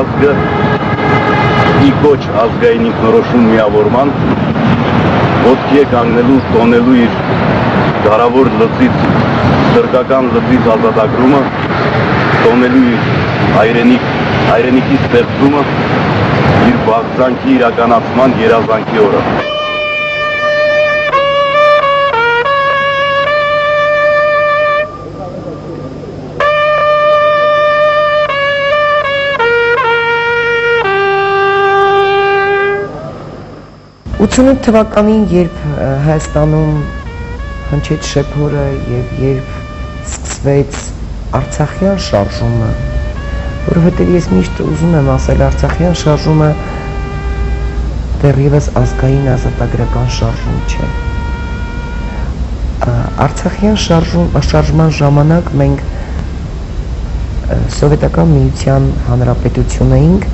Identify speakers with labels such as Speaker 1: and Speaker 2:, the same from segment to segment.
Speaker 1: Ազգը ի կոչ ազգային ինքնորոշում միավորման ոտքի է կանգնելու տոնելու իր դարավոր լծից, սրկական լծից ազատագրումը, տոնելու իր հայրենիքի ստեղծումը, իր բաղձանքի իրականացման երազանքի օրը։
Speaker 2: Ութունութ թվականին, երբ Հայաստանում հնչեց շեփորը եւ երբ սկսվեց Արցախյան շարժումը, որովհետեւ ես միշտ ուզում եմ ասել, Արցախյան շարժումը դեռևս ազգային ազատագրական շարժում չէ։ Արցախյան շարժման ժամանակ մենք Սովետական Միության Հանրապետություն էինք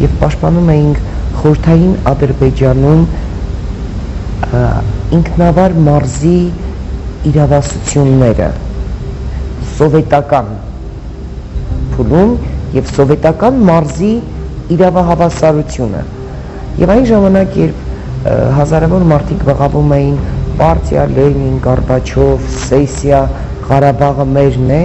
Speaker 2: եւ պաշտպանում էինք Խորհրդային Ադրբեջանում ինքնավար մարզի իրավասությունները սովետական փուլում եւ սովետական մարզի իրավահավասարությունը եւ այն ժամանակ երբ հազարավոր մարդիկ բղավում էին պարտիա Լենին, Գորբաչով, սեսիա, Ղարաբաղը մերն է,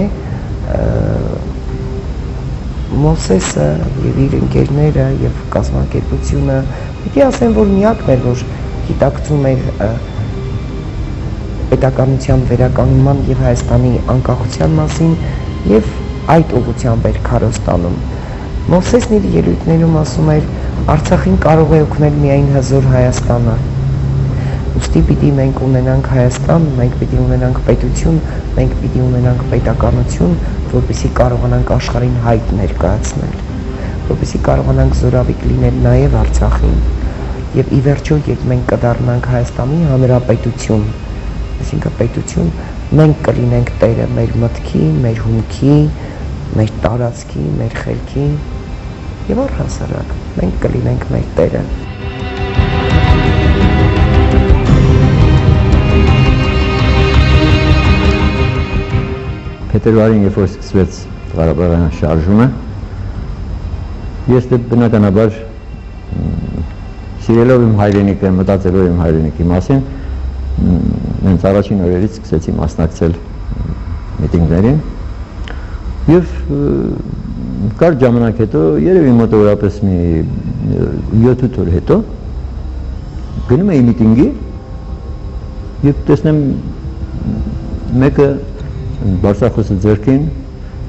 Speaker 2: Մոսեսը եւ իր ընկերները եւ կազմակերպությունը պիտի ասեն, որ միակն էր, որ գիտակցում էր պետականության վերականգնման եւ Հայաստանի անկախության մասին եւ այդ ուղղությամբ էր քարոզտանում։ Մոսեսն իր ելույթներում ասում էր, Արցախին կարող է օգնել միայն հզոր Հայաստանը։ Ուստի պիտի մենք ունենանք Հայաստան, մենք պիտի ունենանք պետություն, մենք պիտի ունենանք պետականություն, որպեսզի կարողանանք աշխարհին հայտ ներկայացնել, որպեսզի կարողանանք զորավիք լինել նաև Արցախին։ Եվ ի վերջո, երբ մենք կդառնանք Հայաստանի Հանրապետություն, այսինքն պետություն, մենք կլինենք տերը մեր մտքի, մեր հումքի, մեր տարածքի, մեր խելքի եւ առհասարակ մենք կլինենք մեր տերը։
Speaker 3: Փետրվարին, երբ որ սկսվեց Ղարաբաղյան շարժումը, ես դե բնականաբար սիրելով իմ հայրենիքը, մտածելով իմ հայրենիքի մասին, հենց առաջին օրերից սկսեցի մասնակցել միտինգներին եւ կար ժամանակ հետո, երևի մոտավորապես մի 7-8 օր հետո գնում էի միտինգի եւ տեսնեմ մեկը Բարսախոսը ձեռքին,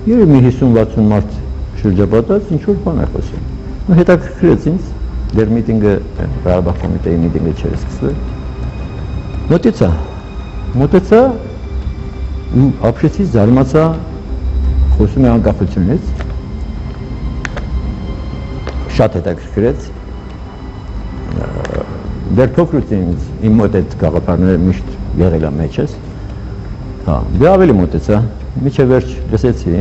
Speaker 3: երևի մի 50-60 մարդ շրջապատած, ինչ-որ բան է խոսում։ Ու հետաքրքրեց ինձ, դեռ միտինգը, Ղարաբաղ կոմիտեի միտինգը չէր սկսվել։ Մոտեցա, ու ապշեցի, զարմացա, խոսում է անկախությունից, շատ հետաքրքրեց, դեռ փոքրուց իմ մոտ այդ գաղափարները միշտ եղել է մեջս, դե ավելի մոտեցա, միջև վերջ լսեցի,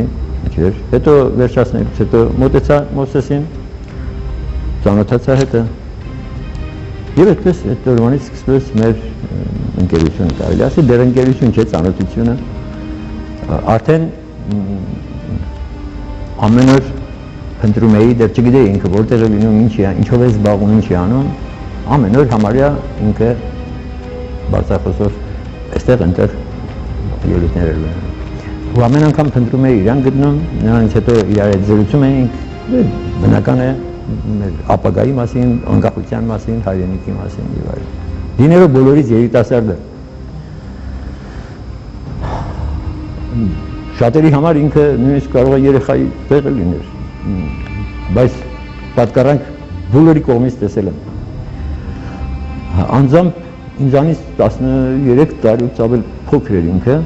Speaker 3: հետո վերջացնելուց հետո մոտեցա Մոսեսին, ծանոթացա հետը եւ այդպես այդ օրվանից սկսվեց մեր ընկերությունը, կարելի ասել, դեռ ընկերություն չէ, ծանոթությունը, արդեն ամեն օր փնտրում էի, դեռ չգիտեի ինքը որտեղ է լինում, ինչով է զբաղվում, ինչ է անում, ամեն օր համարյա ինքը Բարսախոսով այստեղ ընտեղ ելույթներ էր լինում։ Ու ամեն անգամ փնտրում էի իրան գտնում, նրանից հետո իրար հետ զրուցում էինք, բնական է ապագայի մասին, անկախության մասին, հայրենիքի մասին եւ այլն։ Լինելով բոլորից երիտասարդը։ Շատերի համար ինքը նույնիսկ կարող է երեխայի տեղը լիներ, բայց պատկառանք բոլորի կողմից տեսել եմ։ Անձամբ ինձանից 13 տարուց ավել փոքր էր ինքը,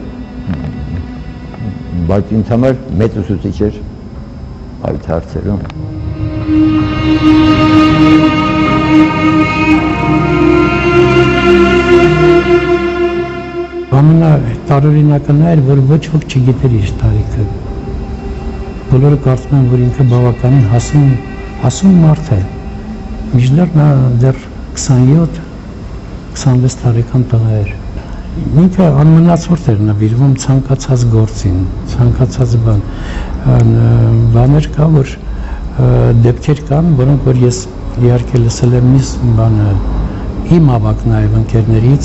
Speaker 3: բայց ինձ համար մեծ ուսուցիչ էր, այդ հարցերում։
Speaker 4: Ամենատարօրինակն էր, որ ոչ ոք չգիտեր իր տարիքը։ Բոլորը կարծում են, որ ինքը բավականին հասուն մարդ է։ Մինչդեռ նա դեռ 27-26 տարեկան տղա էր։ Ինքը անմնացորդ էր նվիրվում ցանկացած գործին, ցանկացած բաներ կա, որ դեպքեր կան, որոնք որ ես իհարկե լսել եմ իմ ավագ նաև ընկերներից,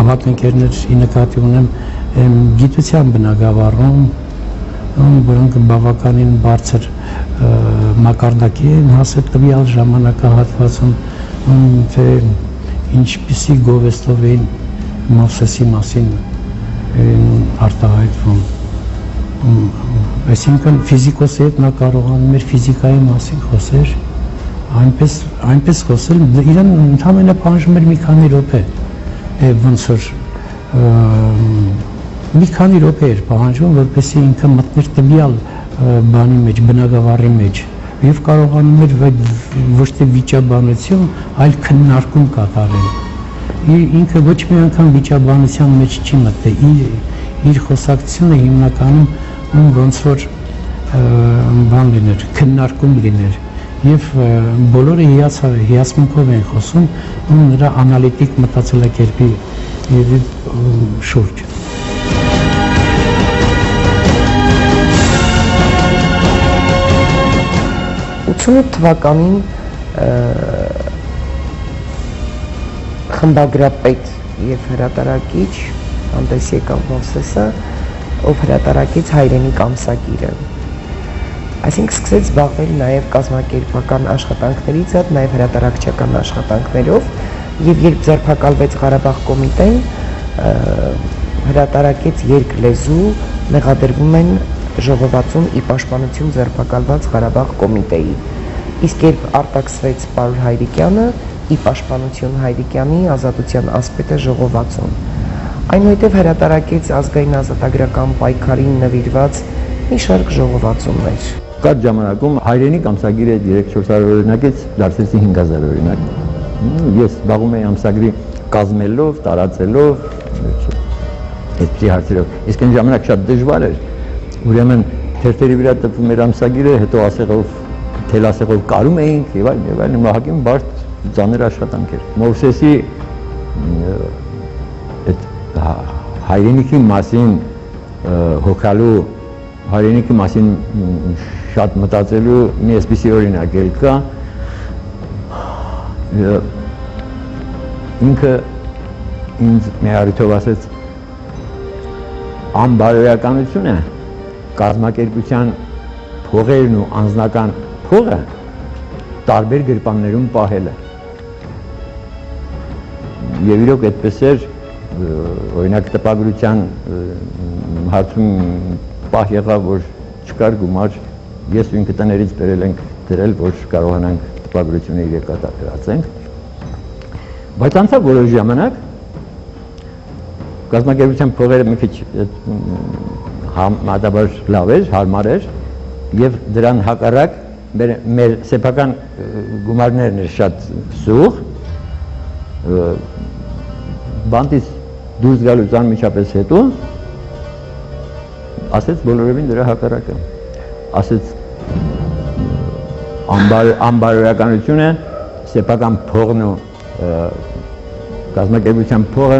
Speaker 4: ավագ ընկերների նկատի ունեմ գիտության բնագավառում, որոնք բավականին բարձր մակարդակի են հասել տվյալ ժամանակահատվածում, թե ինչպիսի գովեստով էին Մովսեսի մասին արտահայտվում։ Այսինքն ֆիզիկոսի հետ նա կարողանում էր ֆիզիկայի մասին խոսել, այնպես խոսել, իրեն ընդհանրապես պահանջում էր մի քանի րոպե, ոնց որ մի քանի րոպե էր պահանջում, որպեսզի ինքը մտներ տվյալ բանի մեջ, բնագավառի մեջ, եւ կարողանում էր ոչ թե վիճաբանություն, այլ քննարկում կատարել։ Ինքը ոչ մի անգամ վիճաբանության մեջ չի մտել, իր խոսակցությունը հիմնականում ոնց որ բան լիներ, քննարկում լիներ, եւ բոլորը հիացմունքով են խոսում նրա անալիտիկ մտածելակերպի շուրջ։
Speaker 2: 88 թվականին խմբագրապետ եւ հրատարակիչ հանդես եկավ Մովսեսը, ով հրատարակեց հայրենիք ամսագիրը։ Այսինքն սկսեց զբաղվել նաև կազմակերպական աշխատանքներից, նաև հրատարակչական աշխատանքներով, եւ երբ ձերբակալվեց Ղարաբաղ կոմիտեն, հրատարակեց երկլեզու, մեղադրվում են ժողովածուն ի պաշտպանություն ձերբակալված Ղարաբաղ կոմիտեի։ Իսկ երբ արտաքսվեց Պարուլ Հայրիկյանը, ի պաշտպանություն Հայրիկյանի ազատության ասպետը ժողովածուն։ Այնուհետև հրատարակեց ազգային ազատագրական պայքարին նվիրված մի շարք ժողովածուններ։
Speaker 3: Կարճ ժամանակում հայրենիք ամսագիրը 3-400 օրինակից դարձրեցի 5000 օրինակ։ Ես զբաղվում էի ամսագրի կազմելով, տարածելով, այդպիսի հարցերով։ Իսկ այն ժամանակ շատ դժվար էր։ Ուրեմն թերթերի վրա տպվում էր ամսագիրը, հետո ասեղով, թելասեղով կարում էինք եւ այլն, մահակին բարդ ծանր աշխատանք էր։ Մովսեսի այդ հայրենիքի մասին հոգալու, հայրենիքի մասին շատ մտածելու մի այսպիսի օրինակ էլ կա։ Ինքը ինձ մի առիթով ասեց անբարոյականությունը կազմակերպության փողերն ու անձնական փողը տարբեր գրպաններում պահելը։ Եվ իրոք այդպես էր, օրինակ տպագրության հարցում պահ եղավ, որ չկար գումար, ես ու ինքը տներից բերել ենք դրել, որ կարողանանք տպագրությունը իրականացնենք։ Բայց անցավ որոշ ժամանակ կազմակերպության փողերը մի քիչ համատաբար լավ էր, հարմար էր եւ դրան հակառակ մեր սեփական գումարներն էր շատ սուղ, բանտից դուրս գալուց անմիջապես հետո ասեց բոլորովին դրա հակառակը, ասեց անբարոյականությունը սեփական փողն ու կազմակերպության փողը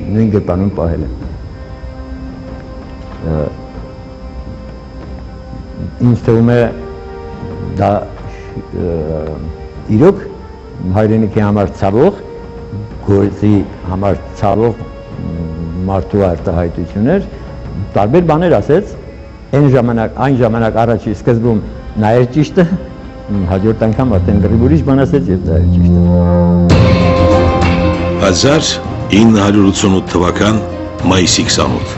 Speaker 3: նույն գրպանում պահել է։ Ինձ թվում է դա իրոք հայրենիքի համար ցավող, գործի համար ցավող մարդու արտահայտություն էր, տարբեր բաներ ասեց, այն ժամանակ առաջի սկզբում նա էր ճիշտը, հաջորդ անգամ արդեն գրիվ ուրիշ բան ասեց եւ դա էր ճիշտը։
Speaker 5: 1988 թվական մայիսի 28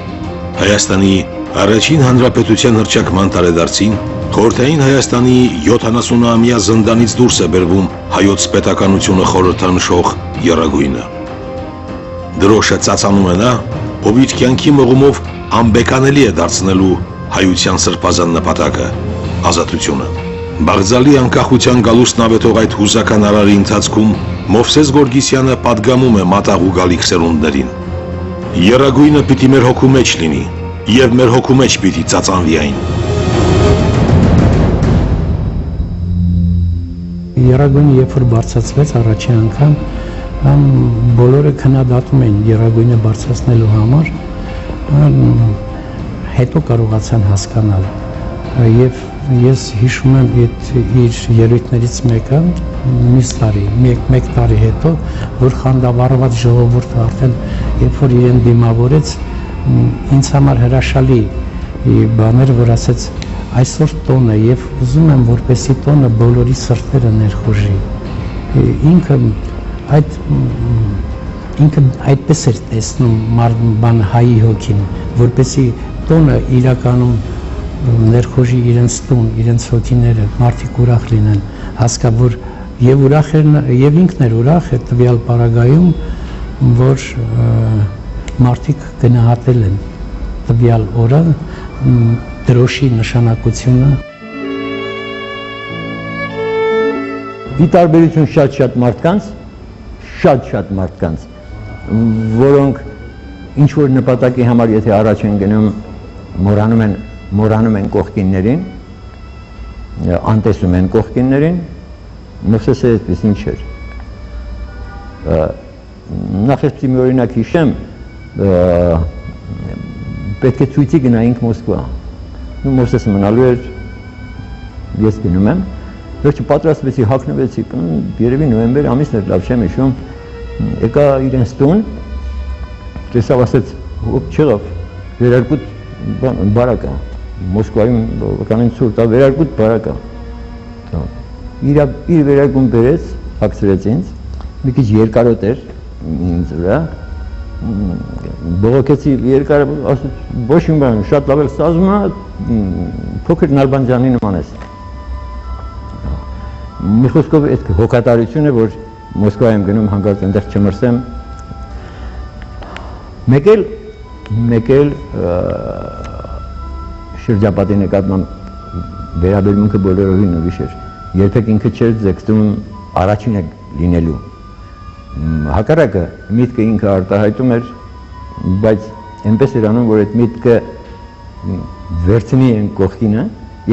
Speaker 5: Հայաստանի առաջին հանրապետության հռչակման տարեդարձին խորհրդային Հայաստանի 70-ամյա զնդանից դուրս է բերվում հայոց պետականությունը խորհրդանշող եռագույնը։ Դրոշը ծածանում է նա, ով իր կյանքի մղումով անբեկանելի է դարձնելու հայության սրբազան նպատակը՝ ազատությունը։ Բաղձալի անկախության գալուստն ավետող այդ հուզական արարի ընթացքում Մովսես Գորգիսյանը պատգամում է մատաղու գալիք սերունդներին։ Եռագույնը պիտի մեր հոգու մեջ լինի, և մեր հոգու մեջ պիտի ծածանվի այն։
Speaker 4: Եռագույնը երբ որ բարձրացվեց առաջին անգամ, բոլորը քննադատում էին եռագույնը բարձրացնելու համար, հետո կարողացան հասկանալ։ Եվ ես հիշում եմ իր ելույթներից մեկը մյուս տարի, մեկ տարի հետո, որ խանդավառված ժողովուրդը արդեն երբ որ իրեն դիմավորեց, ինձ համար հրաշալի բաներ, որ ասեց այսօր տոն է եւ ուզում եմ որպեսի տոնը բոլորի սրտերը ներխուժի։ Ինքը այդպես էր տեսնում հայի հոգին, որպեսի տոնը իրականում ներխուժի իրենց տուն, իրենց հոգիները, մարդիկ ուրախ լինեն, հասկա, որ եւ ուրախ էր եւ ինքն էր ուրախ է տվյալ պարագայում, որ մարդիկ գնահատել են տվյալ օրը դրոշի նշանակությունը։
Speaker 3: Ի տարբերություն շատ մարդկանց, որոնք ինչ որ նպատակի համար եթե առաջ են գնում, մոռանում են կողքիններին, անտեսում են կողքիններին, Մովսեսը այդպեսին չէր։ Նախ ես մի օրինակ հիշեմ, պետք է ցույցի գնայինք Մոսկվա։ Մովսեսը մնալու էր, ես գնում եմ, վերջը պատրաստվեցի, հագնվեցի, երևի նոյեմբեր ամիսն էր, լավ չեմ հիշում, եկա իրենց տուն, տեսավ ասեց, չեղավ, վերարկուտ բարակա, Մոսկվայում կանեն ցուրտ, վերարկուտ բարակա։ Իր վերարկուն բերեց, հագցրեց ինձ, մի քիչ երկարոտ էր ինձ վրա, բողոքեցի երկար, ասեց, ոչ իմ բան, շատ լավ էլ ստացվում է, փոքր Նալբանդյանի նման ես։ Մի խոսքով այդ հոգատարությունը, որ Մոսկվա եմ գնում, հանկարծ այնտեղ չմրսեմ, մեկ էլ շրջապատի նկատմամբ վերաբերմունքը բոլորովին ուրիշ էր, երբեք ինքը չէր ձգտում առաջինը լինելու, հակառակը միտքը ինքը արտահայտում էր, բայց այնպես էր անում, որ այդ միտքը վերցնի են կողքինը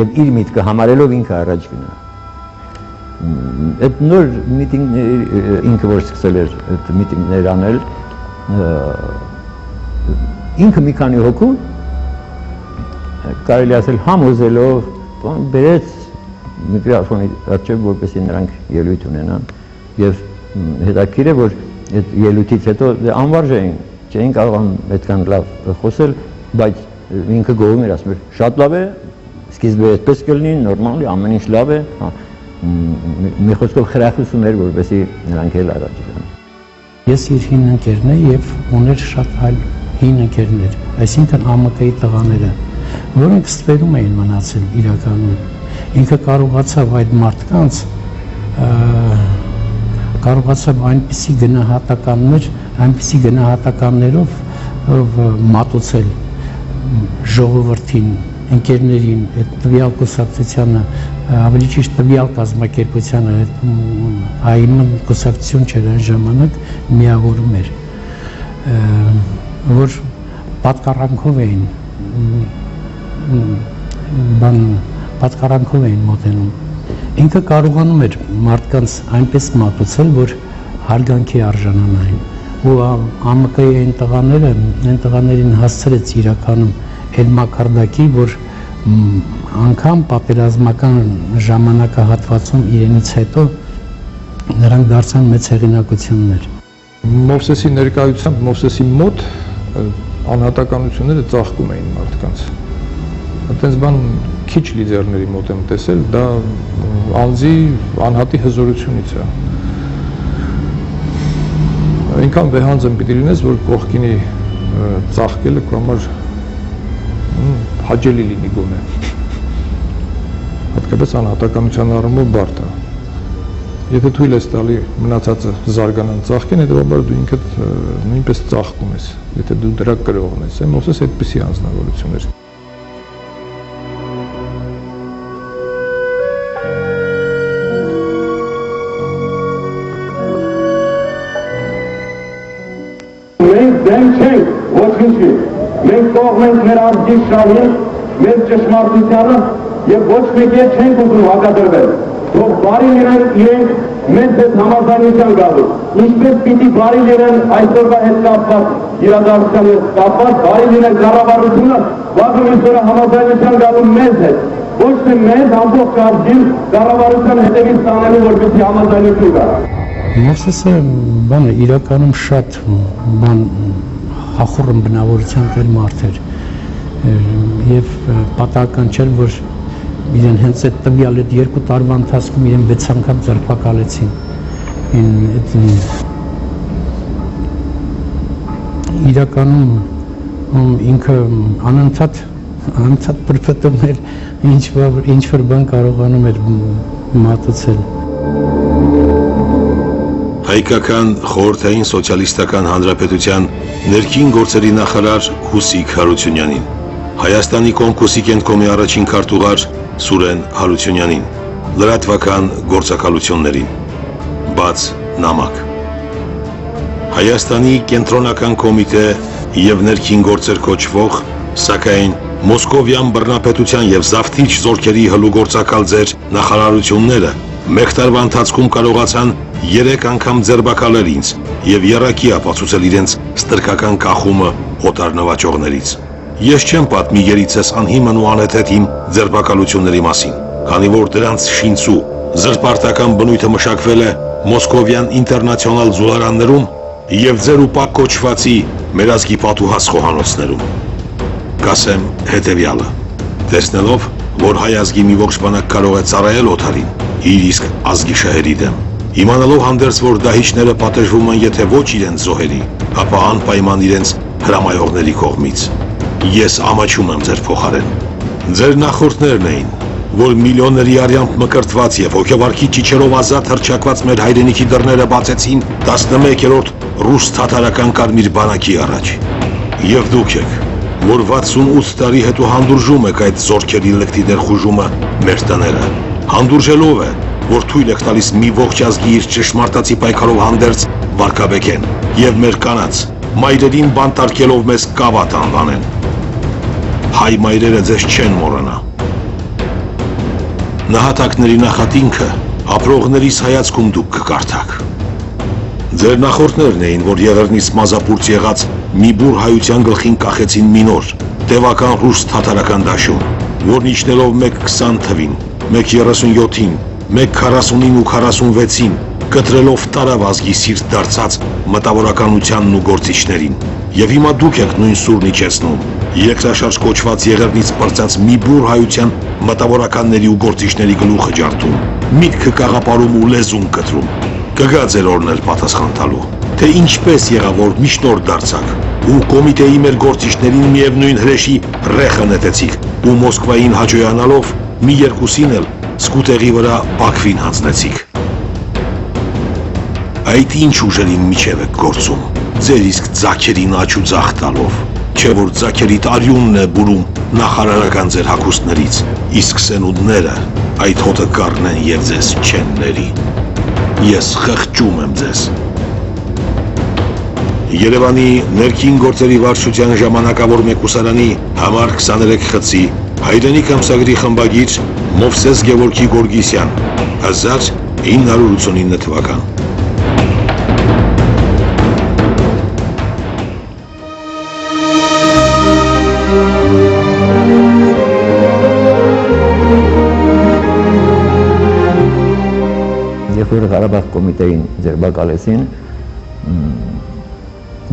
Speaker 3: և իր միտքը համարելով ինքը առաջ գնա։ Այդ նոր ինքը որ սկսել էր այդ միտինգներ անել, ինքը մի քանի հոգու կարելի ասել համոզելով բերեց միկրոֆոնի առջև, որպեսզի նրանք ելույթ ունենան և հետաքրքիր է, որ այդ ելույթից հետո անվարժ չէին կարողանում այդքան լավ խոսել, բայց ինքը գովում էր, ասում էր, շատ լավ է, սկիզբը այդպես կլինի, նորմալ է, ամեն ինչ լավ է, մի խոսքով խրախուսում էր, որպեսզի նրանք էլ առաջ գան։
Speaker 4: Ես իր հին ընկերն եմ և ուներ շատ այլ հին ընկերներ, այսինքն ԱՄԿ-ի տղաները, որոնք ստվերում էին մնացել իրականում։ Ինքը կարողացավ այդ մարդկանց կարողացավ այնպիսի գնահատականներով մատուցել ժողովրդին, ընկերներին, այդ տվյալ կուսակցությանը, ավելի ճիշտ տվյալ կազմակերպությանը, ԱԻՄ կուսակցություն չէր այն ժամանակ, միավորում էր, որ պատկառանքով էին մոտենում։ Ինքը կարողանում էր մարդկանց այնպես մատուցել, որ հարգանքի արժանանային։ Ու ԱՄԿ-ի այն տղաներին հասցրեց իրականում այդ մակարդակի, որ անգամ պատերազմական ժամանակահատվածում իրենից հետո նրանք դարձան մեծ հեղինակություններ։
Speaker 6: Մովսեսի ներկայությամբ, Մովսեսի մոտ անհատականությունները ծաղկում էին մարդկանց։ Այդպես բան քիչ լիդերների մոտ եմ տեսել, դա անձի անհատի հզորությունից է։ Այնքան վեհանձն պիտի լինես, որ կողքինի ծաղկելը քո համար հաճելի լինի գոնե։ Հատկապես անհատականության առումով բարդ է։ Եթե թույլ ես տալի մնացածը զարգանան ծաղկեն, հետևաբար դու ինքդ նույնպես ծաղկում ես, եթե դու դրա կրողն ես։ Մովսեսը այդպիսի անձնավորություն էր։
Speaker 7: Մենք չենք ոչինչի, մենք կողմ ենք մեր ազգի շահին, մեր ճշմարտությանը եւ ոչ մեկի հետ չենք ուզում հակադրվել։ Թող բարի լինեն իրենք մեզ հետ համաձայնության գալու։ Ինչպես պիտի բարի լինեն այսօրվա հետ կապված իրադարձության հետ կապված, բարի լինեն կառավարությունը, վաղը մյուսօրը համաձայնության գալու մեզ հետ։ Ոչ թե մեզ ամբողջ ազգին կառավարության հետևից տանելու, որպեսզի համաձայնություն գա։
Speaker 4: Մովսեսը բանը իրականում շատ բան հախուռն բնավորության տեր մարդ էր եւ պատահական չէր, որ իրեն հենց այդ տվյալ այդ 2 տարվա ընթացքում իրեն 6 անգամ ձերբակալեցին։ Իրականում ինքը անընդհատ պրպտում էր ինչ որ բան կարողանում էր մատուցել։
Speaker 5: Հայկական խորհրդային սոցիալիստական հանրապետության ներքին գործերի նախարար Հուսիկ Հարությունյանին, Հայաստանի Կոմկուսի կենտրոնի առաջին քարտուղար Սուրեն Հարությունյանին, լրատվական գործակալություններին, բաց նամակ։ Հայաստանի կենտրոնական կոմիտե եւ ներքին գործեր կոչվող, սակայն Մոսկովյան բռնապետության եւ զավթիչ զորքերի հլուգործակալ ձեր նախարարությունները մեկ տարվա ընթացքում կարողացան 3 անգամ ձերբակալել ինձ եւ եռակի ապացուցել իրենց ստրկական կախումը օտար նվաճողներից։ Ես չեմ պատմի երիցս անհիմն ու անհեթեթ իմ ձերբակալությունների մասին, քանի որ դրանց շինցու զրպարտական բնույթը մշակվել է Մոսկովյան ինտերնացիոնալ զուլարաններում եւ ձեր ու պակ կոչվածի մեր ազգի պատուհաս խոհանոցներում։ Կասեմ հետևյալը. տեսնելով, որ հայ ազգի մի ողջ բանակ կարող է ծառայել օտարին, իր իսկ ազգի շահերի դեմ, իմանալով հանդերձ, որ դահիճները պատժվում են եթե ոչ իրենց զոհերի, ապա անպայման իրենց հրամայողների կողմից։ Ես ամաչում եմ ձեր փոխարեն։ Ձեր նախորդներն էին, որ միլիոնների արյամբ մկրտված եւ հոգեվարքի ճիչերով ազատ հռչակված մեր հայրենիքի դռները բացեցին 11-րդ ռուս-թաթարական կարմիր բանակի առաջ։ Եվ դուք եք, որ 68 տարի հետո հանդուրժում եք այդ զորքերի լկտի ներխուժումը մեր տները։ Հանդուրժելով է, որ թույլ եք տալիս մի ողջ ազգի իր ճշմարտացի պայքարով հանդերձ վարկաբեկեն եւ մեր կանանց մայրերին բանտարկելով մեզ կավատ անվանեն։ Հայ մայրերը ձեզ չեն մոռանա։ Նահատակների նախատինքը ապրողներիս հայացքում դուք կկարդաք։ Ձեր նախորդներն էին, որ եղեռնից մազապուրց եղած մի բուր հայության գլխին կախեցին մի նոր, տևական ռուս-թաթարական դաշում, որն իջնելով 1:20 թվին, 1:37-ին, 1:40-ին ու 46-ին, կտրելով տարավ ազգի սիրտ դարձած մտավորականությանն ու գործիչներին։ Եվ հիմա դուք եք նույն սուրն իջեցնում, երկրաշարժ կոչված եղեռնից պրծած մի բուր հայության մտավորականների ու գործիչների գլուխը ջարդում, միտքը կաղապարում ու լեզուն կտրում։ Կգա ձեր օրն էլ պատասխան տալու, թե ինչպես եղավ, որ միջնորդ դարձաք ու կոմիտեի մեր գործիչներին միևնույն հրեշի ռեխը նետեցիք ու Մոսկվային հաջողանալով մի երկուսին էլ սկուտեղի վրա Բաքվին հանձնեցիք։ Այդ ինչ ուժերին միջև եք գործում, ձեր իսկ ձագերին աչու ձախ տալով, չէ որ ձագերի տարյունն է բուրում նախարարական ձեր հագուստներից, իսկ սենունդները այդ հոտը կառնեն եւ ձեզ չեն ների։ Ես խղճում եմ ձեզ։ Երևանի ներքին գործերի վարչության ժամանակավոր մեկուսարանի համար 23 խցի հայրենիք ամսագրի խմբագիր Մովսես Գևորգի Գորգիսյան 1989 թվական։
Speaker 3: Երբ որ Ղարաբաղ կոմիտեին ձերբակալեցին,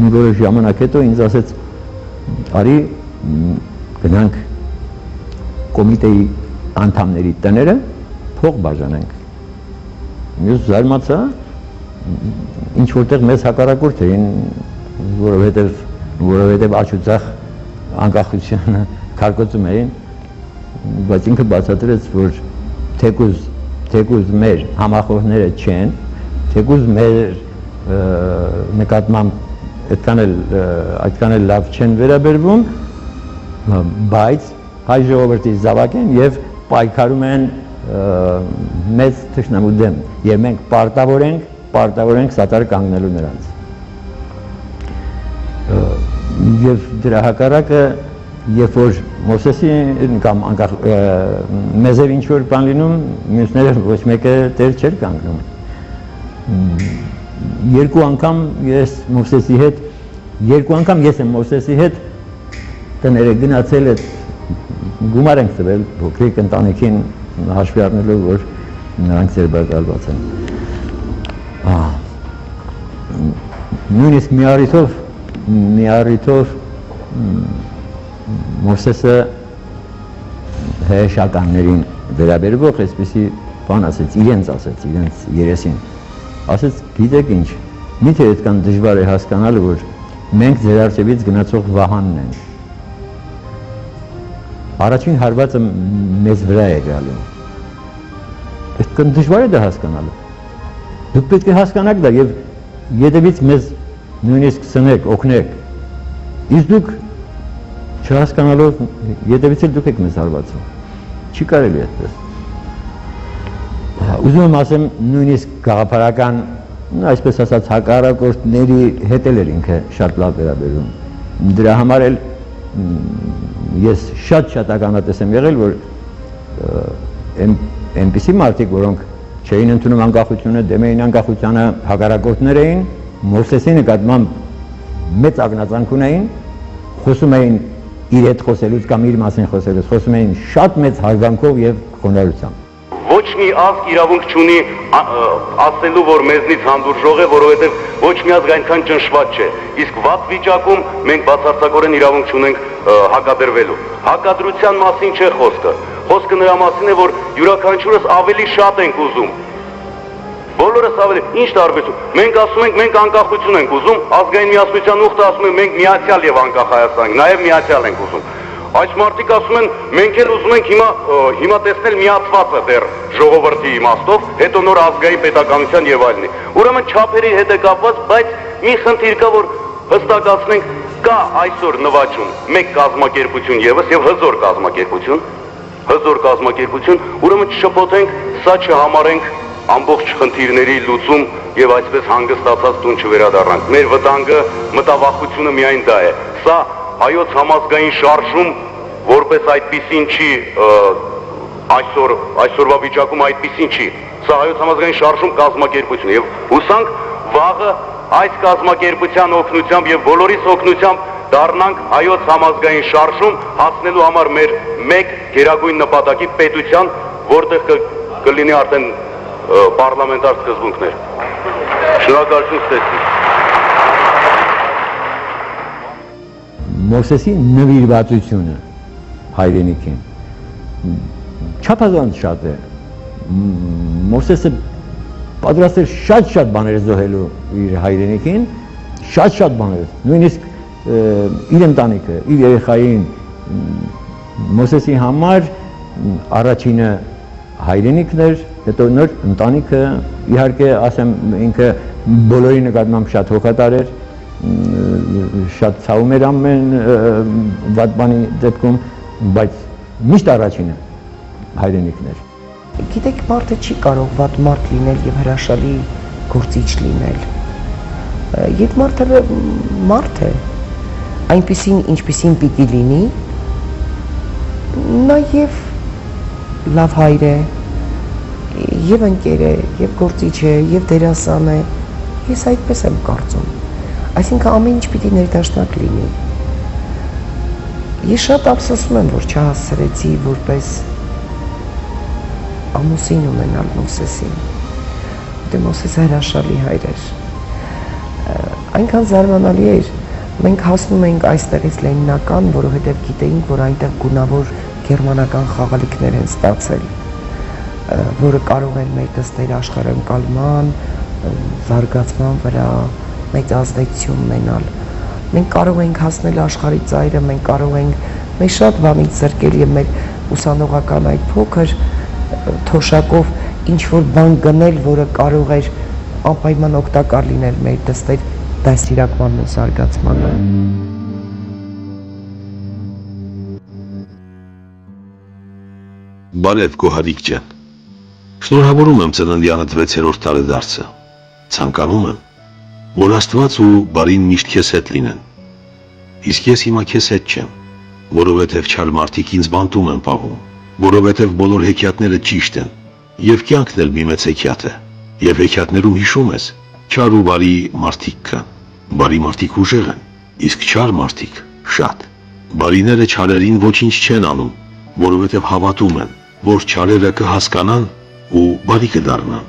Speaker 3: մի որոշ ժամանակ հետո ինձ ասեց, արի գնանք կոմիտեի անդամների տները փող բաժանենք։ Ես զարմացա, ինչ որտեղ մեզ հակառակորդ էին, որովհետև աչուձախ անկախությունը քարկոծում էին, բայց ինքը բացատրեց, որ թեկուզ մեր համախոհները չեն, թեկուզ մեր նկատմամբ այդքան էլ լավ չեն վերաբերվում, բայց հայ ժողովրդի զավակ են եւ պայքարում են մեծ թշնամու դեմ եւ մենք պարտավոր ենք սատար կանգնելու նրանց։ Եվ դրա հակառակը, երբ որ Մովսեսին կամ անկախ մեզև ինչ-որ բան լինում, մյուսները ոչ մեկը տեր չէր կանգնում։ Երկու անգամ ես եմ Մովսեսի հետ տները գնացել այդ գումար ենք տվել փոքրիկ ընտանիքին հաշվի առնելով, որ նրանք ձերբակալված են։ Նույնիսկ մի առիթով Մովսեսը հեշականներին վերաբերվող այսպիսի բան ասեց, իրենց երեսին, ասեց, գիտեք ինչ, միթե այդքան դժվար է հասկանալը, որ մենք ձեր առջևից գնացող վահանն են։ Առաջին հարվածը մեզ վրա է գալու։ Այդքան դժվար է դա հասկանալը։ Դուք պետք է հասկանաք դա եւ ետևից մեզ նույնիսկ սնեք, օգնեք։ Իսկ դուք չհասկանալով ետևից էլ դուք եք մեզ հարվածում։ Չի կարելի այդպես։ Ուզում եմ ասեմ նույնիսկ գաղափարական, այսպես ասած հակառակորդների հետ էլ ինքը շատ լավ վերաբերում։ Դրա համար էլ ես շատ ականատես եմ եղել, որ այնպիսի մարդիկ, որոնք չէին ընդունում անկախությունը, դեմ էին անկախությանը, հակառակորդներ էին, Մովսեսի նկատմամբ մեծ ակնածանք ունեին, խոսում էին իր հետ խոսելուց կամ իր մասին խոսելուց, խոսում էին շատ մեծ հարգանքով եւ խոնարհությամբ։
Speaker 1: Ոչ մի ազգ իրավունք չունի ասելու, որ մեզնից հանդուրժող է, որովհետև ոչ մի ազգ այնքան ճնշված չէ։ Իսկ վատ վիճակում մենք բացարձակորեն իրավունք չունենք հակադրվելու։ Հակադրության մասին չէ խոսքը։ Խոսքը նրա մասին է, որ յուրաքանչյուրս ավելի շատ ենք ուզում։ Բոլորս ավելի, ինչ տարբերություն։ Մենք ասում ենք, մենք անկախություն ենք ուզում, ազգային միասնության ուխտը ասում են, մենք միացյալ եւ անկախ Հայաստան ենք, նաեւ միացյալ ենք ուզում։ Այս մարդիկ ասում են, մենք էլ ուզում ենք հիմա տեսնել միացվածը դեռ ժողովրդի իմաստով, հետո նոր ազգային պետականության եւ այլնի։ Ուրեմն չափերի հետ է կապված, բայց մի խնդիր կա, որ հստակացնենք, կա այսօր նվաճում մեկ կազմակերպություն եւս եւ հզոր կազմակերպություն, ուրեմն չշփոթենք, սա չհամարենք ամբողջ խնդիրների լուծում եւ այսպես հանգստացած տուն չվերադառնանք։ Մեր վտանգը, մտավախությունը միայն դա է։ Սա հայոց համազգային շարժում որպես այդպիսին չի այսօրվա վիճակում այդպիսին չի։ Սա հայոց համազգային շարժում կազմակերպություն եւ հուսանք վաղը այս կազմակերպության օգնությամբ եւ բոլորիս օգնությամբ դառնանք հայոց համազգային շարժում հասնելու համար մեր մեկ գերագույն նպատակի պետության, որտեղ կլինի արդեն պարլամենտար սկզբունքներ։ Շնորհակալություն ստեցի։
Speaker 3: Մովսեսի նվիրվածությունը հայրենիքին չափազանց շատ է։ Մովսեսը պատրաստ էր շատ բաներ զոհելու իր հայրենիքին, շատ բաներ, նույնիսկ իր ընտանիքը, իր երեխային Մովսեսի համար առաջինը հայրենիքն էր, հետո նոր ընտանիքը, իհարկե ասեմ ինքը բոլորի նկատմամբ շատ հոգատար էր, շատ ցավում էր ամեն վատ բանի դեպքում, բայց միշտ առաջինը հայրենիքն էր։
Speaker 2: Գիտեք, մարդը չի կարող վատ մարդ լինել եւ հրաշալի գործիչ լինել։ Եվ մարդը մարդ է, այնպիսին ինչպիսին պիտի լինի, նա եւ լավ հայր է, եւ ընկեր է, եւ գործիչ է, եւ դերասան է, ես այդպես եմ կարծում։ Այսինքն ամեն ինչ պիտի ներդաշնակ լինի։ Ես շատ ափսոսում եմ, որ չհասցրեցի որպես ամուսին ունենալ Մովսեսին։ Դե Մովսեսը հրաշալի հայր էր։ Այնքան զարմանալի էր, մենք հասնում էինք այստեղից Լենինական, որովհետև գիտեինք, որ այնտեղ գունավոր գերմանական խաղալիքներ են ստացել, որը կարող են մեր դստեր աշխարհընկալման, զարգացման վրա մեծ ազդեցություն ունենալ։ Մենք կարող ենք հասնել աշխարհի ծայրը, մենք կարող ենք մեր շատ բանից զրկել եւ մեր ուսանողական այդ փոքր թոշակով ինչ-որ բան գնել, որը կարող էր անպայման օգտակար լինել մեր դստեր դաստիարակմանն ու զարգացմանը։
Speaker 5: Բարև Գոհարիկ ջան։ Շնորհավորում եմ ծննդյանդ 6-րդ տարեդարձը։ Ցանկանում եմ, որ Աստված ու բարին միշտ քեզ հետ լինեն։ Իսկ ես հիմա քեզ հետ չեմ, որովհետև չար մարդիկ ինձ բանտում են պահում, որովհետև բոլոր հեքիաթները ճիշտ են, եւ կյանքն էլ մի մեծ հեքիաթ է, եւ հեքիաթներում հիշում ես, չար ու բարի մարդիկ կան, բարի մարդիկ ուժեղ են, իսկ չար մարդիկ շատ։ Բարիները չարերին ոչինչ չեն անում, որովհետև հավատում են, որ չարերը կհասկանան ու բարի կդառնան,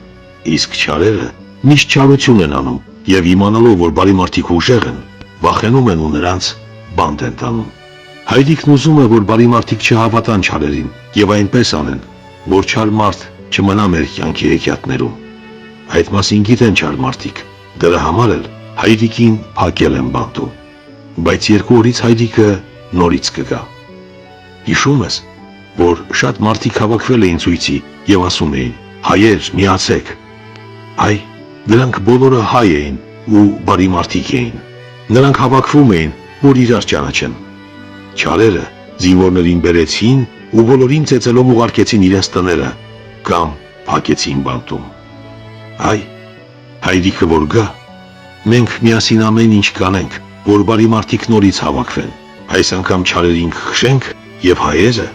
Speaker 5: իսկ չարերը միշտ չարություն են անում եւ իմանալով, որ բարի մարդիկ ուժեղ են, վախենում են ու նրանց բանտ են տանում։ Հայրիկն ուզում է, որ բարի մարդիկ չհավատան չարերին եւ այնպես անեն, որ չար մարդ չմնա մեր կյանքի հեքիաթներում։ Այդ մասին գիտեն չար մարդիկ, դրա համար էլ հայրիկին փակել են բանտում, բայց 2 օրից հայրիկը նորից կգա։ Հիշում ես, որ շատ մարդիկ հավաքվել էին ցույցի եւ ասում էին. հայեր, միացեք։ Այ, դրանք բոլորը հայ էին ու բարի մարդիկ էին։ Նրանք հավաքվում էին, որ իրար ճանաչեն։ Չարերը զինվորներին բերեցին ու բոլորին ծեծելով ուղարկեցին իրենց տները կամ փակեցին բանտում։ Այ, հայրիկը որ գա, մենք միասին ամեն ինչ կանենք, որ բարի մարդիկ նորից հավաքվեն։ Այս անգամ չարերին կխշենք եւ հայերը,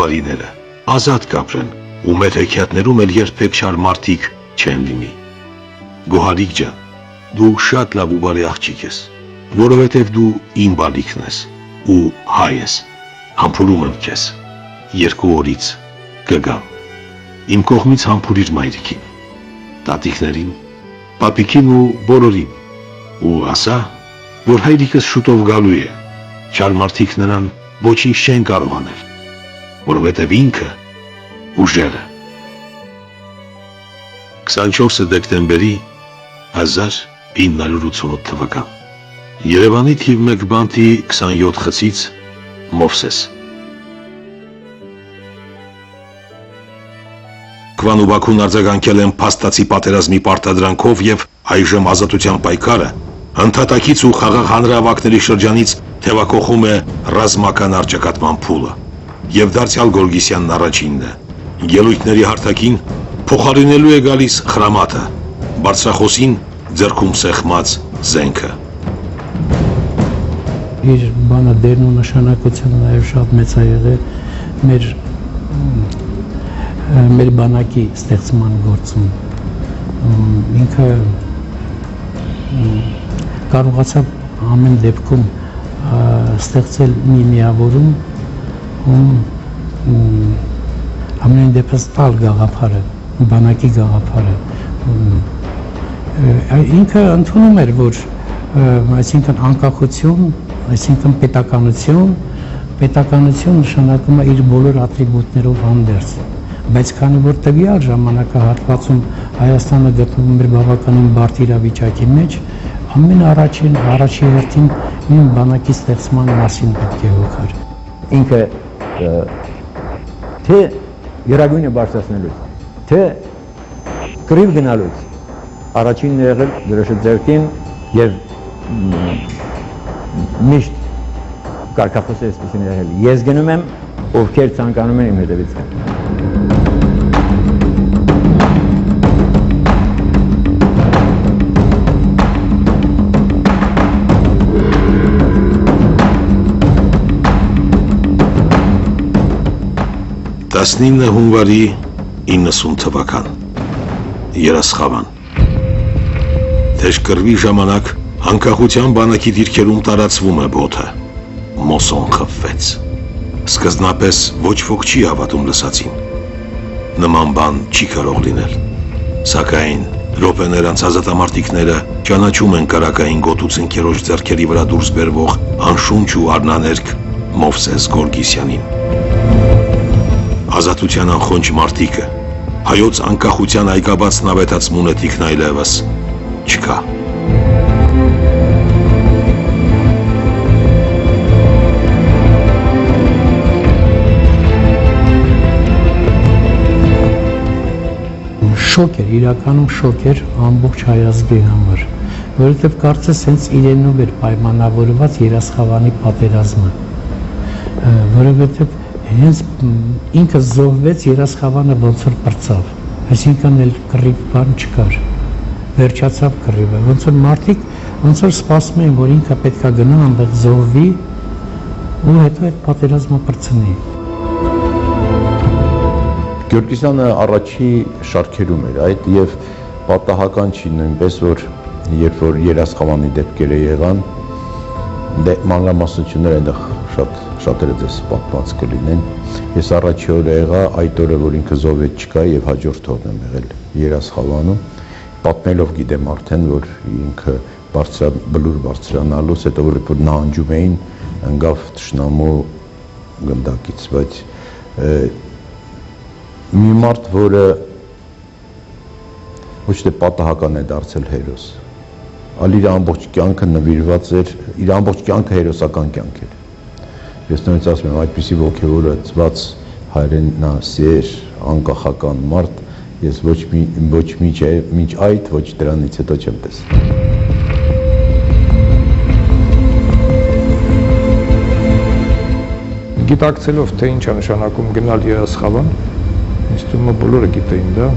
Speaker 5: բարիները, ազատ կապրեն ու մեր հեքիաթներում էլ երբեք չար մարդիկ չեն լինի։ Գոհարիկ ջան, դու շատ լավ ու բարի աղջիկ ես, որովհետև դու իմ բալիկն ես ու հայ ես։ Համբուրում եմ քեզ, 2 օրից կգամ։ Իմ կողմից համբուրիր մայրիկին, տատիկներին, պապիկին ու բոլորին ու ասա, որ հայրիկս շուտով գալու է, չար մարդիկ նրան ոչինչ չեն կարող անել, որովհետև ինքը ուժեղ է։ 24 դեկտեմբերի 1988 թվական Երևանի թիվ 1 բանտի 27 խցից Մովսես։ Քվան ու Բաքուն արձագանքել են փաստացի պատերազմի պարտադրանքով եւ այժմ ազատության պայքարը ընդհատակից ու խաղաղ հանրահավաքների շրջանից թևակողում է ռազմական արճակատման փուլը եւ դարձյալ Գորգիսյանն առաջինն է։ Ելույթների հարթակին փոխարինելու է գալիս խրամատը, բարձրախոսին ձեռքում սեղմած զենքը։
Speaker 4: Իր բանը դերն ու նշանակությունը նաև շատ մեծ է եղել մեր բանակի ստեղծման գործում։ Ինքը կարողացավ ամեն դեպքում ստեղծել մի միավորում, ամեն դեպս տալ գաղափարը, բանակի գաղափարը։ Ինքը ընդունում էր, որ այսինքն անկախություն, այսինքն պետականություն նշանակում է իր բոլոր ատրիբուտներով հանդերձ, բայց քանի որ տվյալ ժամանակահատվածում Հայաստանը գտնվում էր բավականին բարդ իրավիճակի մեջ, առաջի հերթին մի բանակի ստեղծման մասին պետք է հոգար։
Speaker 3: Ինքը թե գերագույնը բարձրացնելուց, թե կռիվ գնալուց առաջինն եղել դրոշը ձեռքին եւ միշտ կարգախոսը այսպեսին եղել։ Ես գնում եմ, ովքեր ցանկանում են իմ հետևից գնալ։
Speaker 5: Տասնինը հունվարի 90 թվական Երասխավան Թեժ կռվի ժամանակ անկախության բանակի դիրքերում տարածվում է բոթը, մոսոն խփվեց։ Սկզբնապես ոչ ոք չի հավատում լսածին։ Նման բան չի կարող լինել։ Սակայն րոպեներ անց ազատամարտիկները ճանաչում են կրակային գոտուց ընկերոջ ձեռքերի վրա դուրս բերվող անշունչ ու առնաներկ Մովսես Գորգիսյանին։ Ազատության անխոնջ մարտիկը, հայոց անկախության այգաբաց նավետած մունետիկն այլևս չկա։
Speaker 4: Շոկ էր, իրականում շոկ էր ամբողջ հայազգի համար, որովհետև կարծես հենց իրենով էր պայմանավորված Երասխավանի պատերազմը, որովհետև հենց ինքը զոհվեց, Երասխավանը ոնց որ պրծավ, այսինքն էլ կռիվ բան չկար, վերջացավ կռիվը, ոնց որ մարդիկ ոնց որ սպասում էին, որ ինքը պետքա գնա այնտեղ զոհվի ու հետո այդ պատերազմը բրցնի։
Speaker 8: Գյորգիսյանը առաջի շարքերում էր այդ եւ պատահական չի նույնպես որ երբ որ երասխավանի դեպքերը եղան դե մանրամասնությունները այնտեղ շատերը ձեզ պատմած կլինեն ես առաջի օրը եղա այդ օրը որ ինքը զոհվեց չկա եւ հաջորդ օրն եմ եղել երասխավանում պատմելով գիտեմ արդեն որ ինքը բլուր բարձրանալուց հետո որ նահանջում էին ընկավ թշնամու գնդակից բայց մի մարդ որը ոչ թե պատահական է դարձել հերոս այլ իր ամբողջ կյանքը նվիրված էր իր ամբողջ կյանքը հերոսական կյանք էր ես նույնիսկ ասում եմ այդպիսի ոգևորված հայրենասեր անկախական մարդ ես ոչ միջ այդ ոչ դրանից հետո չեմ տեսել
Speaker 6: Գիտակցելով թե ինչ է նշանակում գնալ երասխավան ինձ թվում է բոլորը գիտեին դա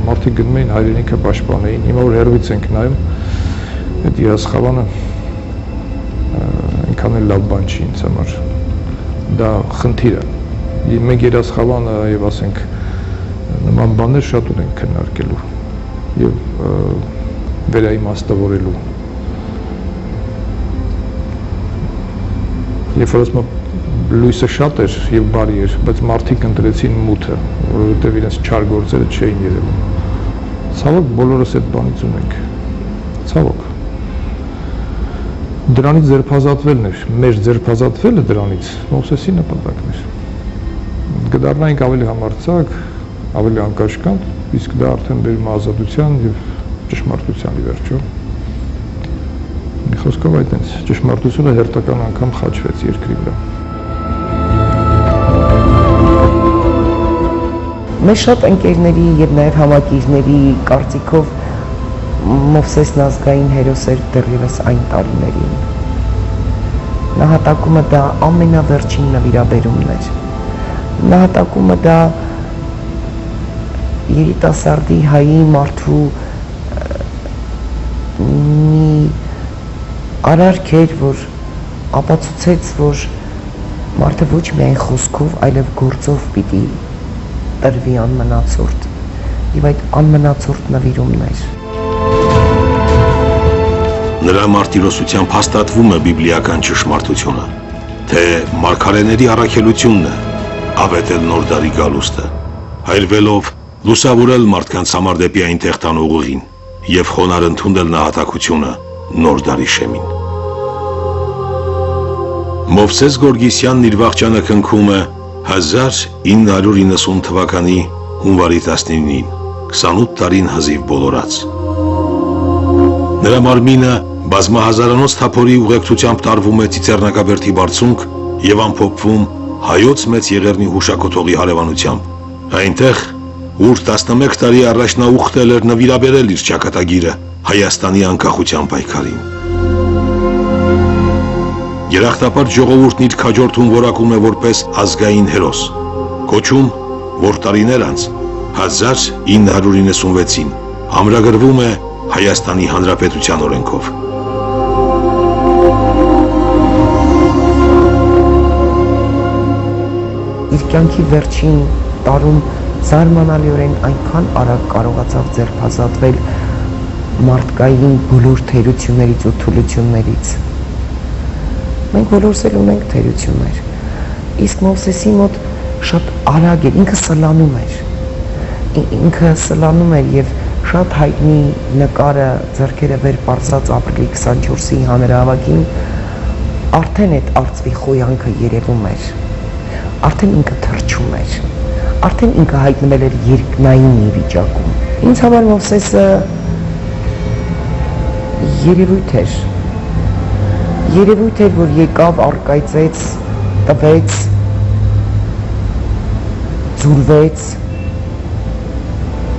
Speaker 6: մարդիկ գնում էին հայրենիքը պաշտպանեին հիմա որ հեռվից ենք նայում այդ երասխավանը այնքան էլ լավ բան չի ինձ համար դա խնդիր է մենք երասխավանը եւ ասենք նման բաներ շատ ունենք քննարկելու եւ վերաիմաստավորելու երբ որ ասում լույսը շատ էր եւ բարի էր, բայց մարդիկ ընտրեցին մութը, որովհետեւ իրենց չար գործերը չէին երևում։ Ցավոք բոլորս այդ բանից ունենք։ Ցավոք։ Դրանից ձերբազատվելն էր, մեր ձերբազատվելը դրանից Մովսեսի նպատակն էր։ Կդառնայինք ավելի համարձակ, ավելի անկաշկանդ, իսկ դա արդեն բերում է ազատության եւ ճշմարտության ի վերջո։ Մի խոսքով այդպես ճշմարտությունը հերթական անգամ խաչվեց երկրի վրա։
Speaker 2: Մեր շատ ընկերների եւ նաեւ համակիրների կարծիքով Մովսեսն ազգային հերոս էր դեռևս այն տարիներին։ Նահատակումը դա ամենավերջին նվիրաբերումն էր։ Նահատակումը դա երիտասարդի հայի մարդու մի արարք էր, որ ապացուցեց, որ մարդը ոչ միայն խոսքով, այլև գործով պիտի տրվի անմնացորդ եւ այդ անմնացորդ նվիրումն էր
Speaker 5: Նրա մարտիրոսությամբ հաստատվում է բիբլիական ճշմարտությունը թե մարգարեների առաքելությունն է ավետել նոր դարի գալուստը հայրվելով լուսավորել մարդկանց համար դեպի այնտեղ տանող ուղին եւ խոնարհ ընդունել նահատակությունը նոր դարի շեմին Մովսես Գորգիսյանն իր վաղճանը քնքում է 1990 թվականի հունվարի 19-ին 28 տարին հազիվ բոլորած Նրա մարմինը բազմահազարանոց թափորի ուղեկցությամբ տարվում է Ծիծեռնակաբերդի բարձունք եւ ամփոփվում հայոց մեծ եղերնի հուշակոթողի հարևանությամբ այնտեղ ուր 11 տարի առաջ նա ուխտել էր նվիրաբերել իր ճակատագիրը Հայաստանի անկախության պայքարին Երախտապարտ ժողովուրդն իր քաջորդուն որակում է որպես ազգային հերոս, կոչում, որ տարիներ անց 1996-ին ամրագրվում է Հայաստանի Հանրապետության օրենքով։
Speaker 2: Իր կյանքի վերջին տարում զարմանալիորեն այնքան արագ կարողացավ ձերբազատվել մարդկային բոլոր թերություններից ու թուլություններից։ Մենք բոլորս էլ ունենք թերություններ, իսկ Մովսեսի մոտ շատ արագ էր, ինքը սլանում էր և շատ հայտնի նկարը ձեռքերը վեր պարզած ապրիլի 24-ի հանրահավաքին արդեն այդ արծվի խոյանքը երևում էր, արդեն ինքը թռչում էր, արդեն ինքը հայտնվել էր երկնային մի վիճակում։ Ինձ համար Մովսեսը երևույթ էր, որ եկավ, առկայծեց, տվեց, ձուլվեց,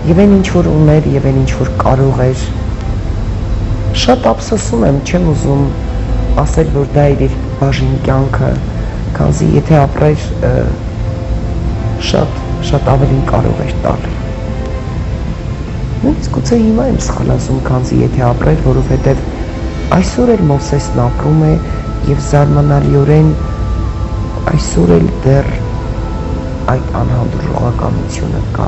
Speaker 2: եւ այն ինչ որ ուներ, եւ այն ինչ որ կարող էր։ Շատ ափսոսում եմ, չեմ ուզում ասել, որ դա իր բաժին կյանքը, քանզի եթե ապրեր շատ ավելին կարող էր տալ։ Նույնիսկ գուցե հիմա եմ սխալ ասում, քանզի եթե ապրեր, որովհետև այսօր էլ Մովսեսն ապրում է եւ զարմանալիորեն այսօր էլ դեռ այդ անհանդուրժողականությունը կա։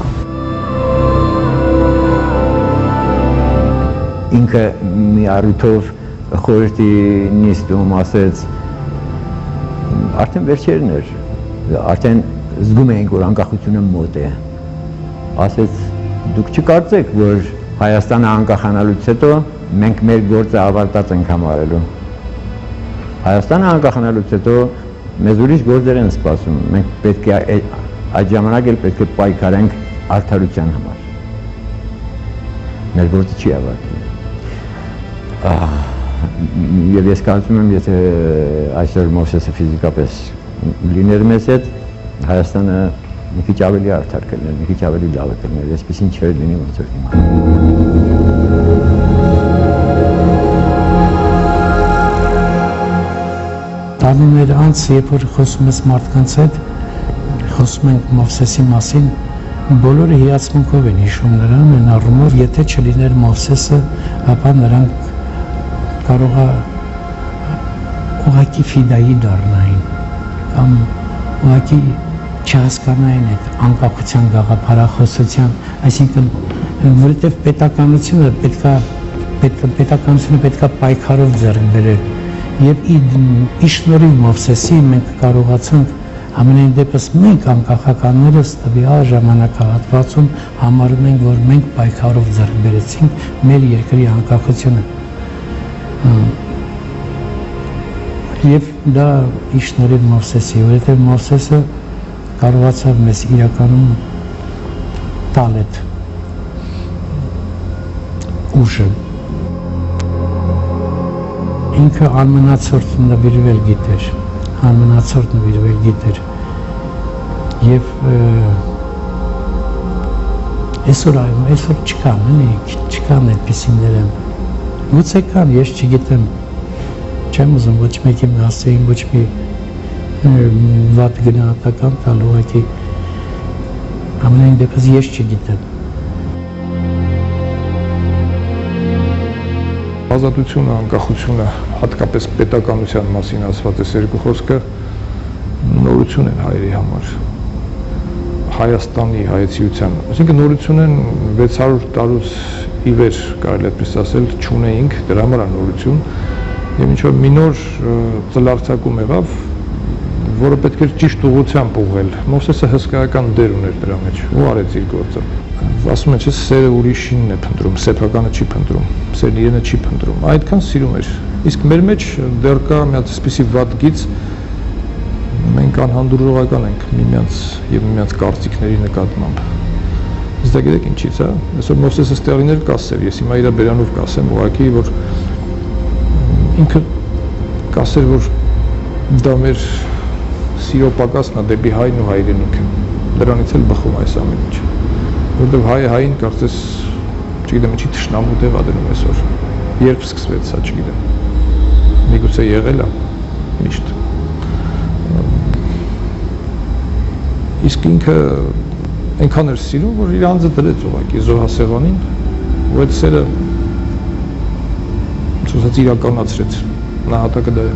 Speaker 3: Ինքը մի առիթով խորհրդի նիստում ասեց, արդեն վերջերն էր, արդեն զգում էինք, որ անկախությունը մոտ է, ասեց, դուք չկարծեք, որ Հայաստանը անկախանալուց հետո մենք մեր գործը ավարտած ենք համարելու։ Հայաստանը անկախանալուց հետո մեզ ուրիշ գործեր են սպասում, մենք պետք է այդ ժամանակ էլ պետք է պայքարենք արդարության համար։ Մեր գործը չի ավարտվում։ Եվ ես կարծում եմ, եթե այսօր Մովսեսը ֆիզիկապես լիներ մեզ հետ, Հայաստանը մի քիչ ավելի արդար կլիներ, մի քիչ ավելի լավ կլիներ, այսպեսին չէր լինի ոնց որ հիմա։
Speaker 4: Տարիներ անց, երբ որ խոսում ես մարդկանց հետ, խոսում ենք Մովսեսի մասին, բոլորը հիացմունքով են հիշում նրան, այն առումով, եթե չլիներ Մովսեսը, ապա նրանք կարող է ուղղակի ֆիդայի դառնային, կամ ուղղակի չհասկանային այդ անկախության գաղափարախոսության, այսինքն, որովհետև պետականությունը պետքա պայքարով ձեռք բերել, եւ ի շնորհիվ Մովսեսի մենք կարողացանք ամենայն դեպս մենք անկախականներս տվյալ ժամանակահատվածում համարում ենք, որ մենք պայքարով ձեռք բերեցինք մեր երկրի անկախությունը։ Եվ դա ի շնորհիվ Մովսեսի, որովհետև Մովսեսը կարողացավ մեզ իրականում տալ այդ ուժը։ Ինքը անմնացորդ նվիրվել գիտեր, եւ այսօր չկան այդպիսիներ են, գուցե կան, ես չգիտեմ, չեմ ուզում ոչ մեկի ասեին, ոչ մի վատ գնահատական տալ, ուղղակի ամենայն դեպս ես չգիտեմ։
Speaker 6: Ազատությունը, անկախությունը, հատկապես պետականության մասին ասված այս երկու խոսքը նորություն են հայերի համար, Հայաստանի հայեցիության, այսինքն նորություն են 600 տարուց ի վեր, կարելի այդպես ասել, չունեինք, դրա համար նորություն, եւ ինչ որ մի նոր ծլարձակում եղավ, որը պետք էր ճիշտ ուղղությամբ ուղղել։ Մովսեսը հսկայական դեր ուներ դրա մեջ, ու արեց իր գործը։ Ասում են, չէ, սերը ուրիշինն է փնտրում, սեփականը չի փնտրում, սերն իրենը չի փնտրում, այդքան սիրում էր։ Իսկ մեր մեջ դեռ կա մի հատ այսպիսի վատ գիծ, մենք անհանդուրժողական ենք միմյանց եւ միմյանց կարծիքների նկատմամբ։ Իսկ դա գիտեք ինչից է։ Այսօր Մովսեսը ստեղիներ կասեր, ես հիմա իր բերանով կասեմ, ուղղակի որ ինքը կասեր, որ դա մեր սիրո պակասն է դեպի հայն ու հայրենիքը։ Դրանից էլ բխում այս ամեն ինչ։ Որտեւ հային կարծես, չգիտեմ, ինչի թշնամու դեպ ադնում այսօր։ Երբ սկսվեց սա, չգիտեմ։ Միգուցե եղել է միշտ։ Իսկ ինքը այնքան էր սիրում, որ իր անձը դրեց ուղղակի զոհասեղանին, ու այդ սերը ցույց իրականացրեց։ Նահատակը դա է։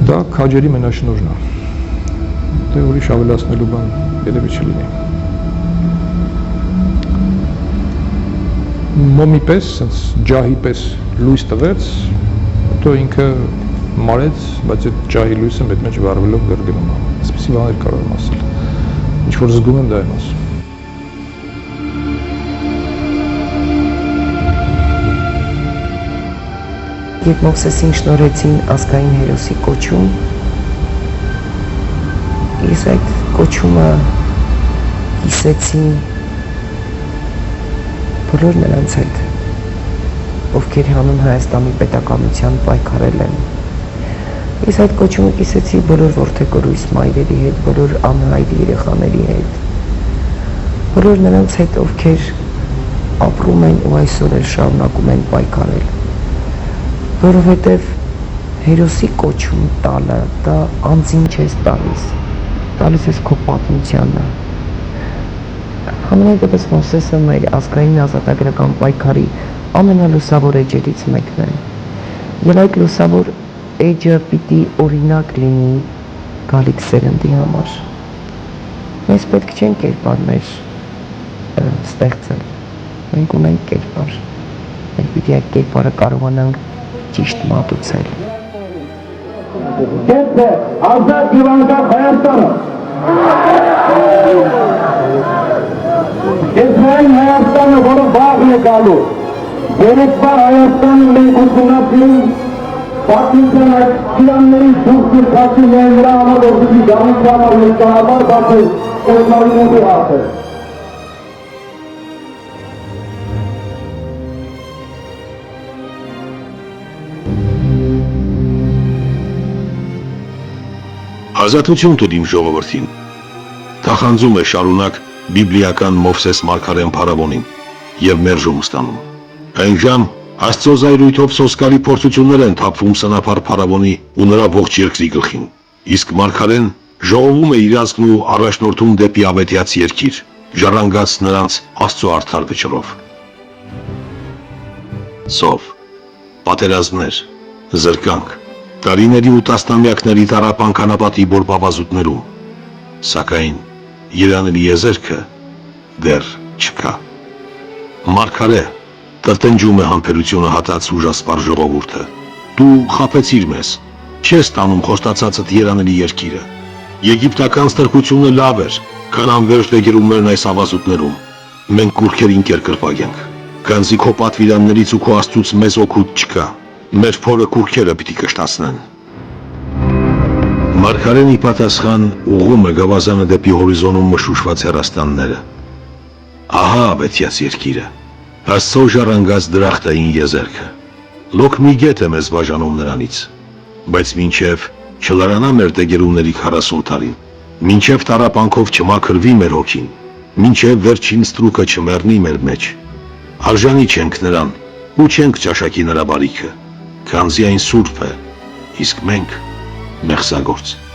Speaker 6: Դա քաջերի մենաշնորհն է։ Դե ուրիշ ավելացնելու բան երևի չլինի։ Մոմի պես, sense ջահի պես լույս տվեց, հետո ինքը մարեց, բայց այդ ջահի լույսը մեծ մեջ վառվելով դեռ գնում է։ Այսպեսի բաներ կարող եմ ասել։ Ինչ որ զգում եմ դա եմ ասում։
Speaker 2: Երբ Մովսեսին շնորհեցին ազգային հերոսի կոչում, ես այդ կոչումը կիսեցի բոլոր նրանց հետ, ովքեր հանուն Հայաստանի պետականության պայքարել են։ Ես այդ կոչումը կիսեցի բոլոր որդեգորույս մայրերի հետ, բոլոր անհայտ երեխաների հետ, բոլոր նրանց հետ, ովքեր ապրում են ու այսօր էլ շարունակում են պայքարել։ Որովհետև հերոսի կոչում տալը, դա անձին չես տալիս ես քո պատմությանը։ Ամենայնպես Մովսեսը մեր ազգային ազատագրական պայքարի ամենալուսավոր էջերից մեկն է։ Եվ այդ լուսավոր էջը պիտի օրինակ լինի գալիք սերնդի համար։ Մենք պետք չեն կերպարներ ստեղծել, մենք ունենք կերպար, մենք պիտի այդ կերպարը կարողանանք ճիշտ մատուցել։
Speaker 7: Կերպ է ազատ և անկախ Հայաստանը։ Կերպ այն Հայաստանը, որը վաղն է գալու։ Երեկվա Հայաստանը մենք ուսումնասիրում պատմության այդ իրանների դուրս քաշի նրա համար որպեսզի գալիք համար ներկայաբար բացել կերպարի հարցը։
Speaker 5: Ազատություն տուր իմ ժողովրդին։ Թախանձում է շարունակ բիբլիական Մովսես Մարգարեն փարավոնին եւ մերժում ստանում։ Այն ժամ Աստծո զայրույթով սոսկալի փորձություններ են թափվում սնափառ փարավոնի ու նրա ողջ երկրի գլխին։ Իսկ Մարգարեն ժողովում է իր ազգն ու առաջնորդում դեպի ավետյաց երկիր, ժառանգած նրանց Աստծո արդար վճռով։ Սով, պատերազմներ, զրկանք, տարիների ու տասնամյակների տարապանք անապատի բորբավազուտներում, սակայն երանելի եզերքը դեռ չկա։ Մարգարե, տրտնջում է համբերությունը հատած ուժասպառ ժողովուրդը։ Դու խաբեցիր մեզ, չես տանում խոստացածդ երանելի երկիրը։ Եգիպտական ստրկությունը լավ էր, քան անվերջ լեգերումներն այս ավազուտներում։ Մենք կուրքերին կերկրպագենք, քանզի քո պատվիրաններից ու քո Աստծուց մեզ օգուտ չկա։ Մեր փորը կուրքերը պիտի կշտացնեն։ Մարգարենի պատասխան ուղղում է գավազանը դեպի հորիզոնում մշուշված հեռաստանները։ Ահա ավետյաց երկիրը, Աստծո ժառանգած դրախտային եզերքը։ Լոկ մի գետ է մեզ բաժանում նրանից, բայց մինչև չլարանա մեր դեգերումների 40 տարին, մինչև տառապանքով չմաքրվի մեր հոգին, մինչև վերջին ստրուկը չմեռնի մեր մեջ, արժանի չենք նրան ու չենք ճաշակի նրա բարիքը, քանզի այն սուրբ է, իսկ մենք մեղսագործ։